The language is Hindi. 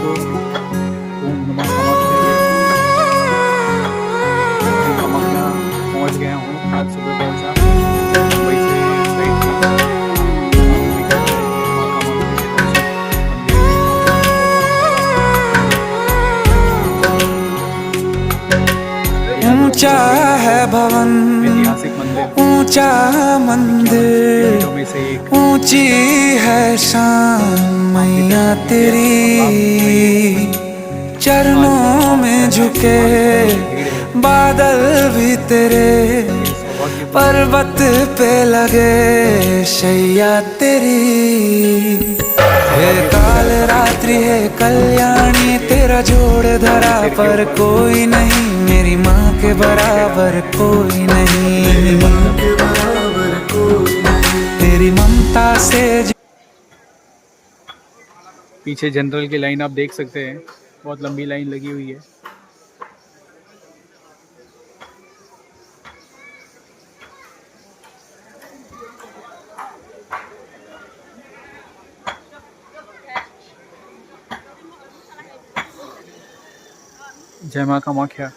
ओम नमः कामाख्याय। मैं कामाख्या पहुंच गया हूँ। आज सुबह पहुंचा मुंबई से फ्लाइट थी। अभी कर रहे हैं माँ कामाख्या के दर्शन मंदिर के। ऊंचा है भवन, ऐतिहासिक मंदिर, ऊंचा मंदिर, मंदिरों में से एक। ऊंची है शान मैया तेरी। चरणों में झुके बादल भी तेरे, पर्वत पे लगे शैया तेरी। हे काल रात्रि है कल्याणी, तेरा जोड़ धरा पर कोई नहीं, मेरी माँ के बराबर कोई नहीं, तेरी ममता से। पीछे जनरल की लाइन आप देख सकते हैं, बहुत लंबी लाइन लगी हुई है। जय माँ कामाख्या।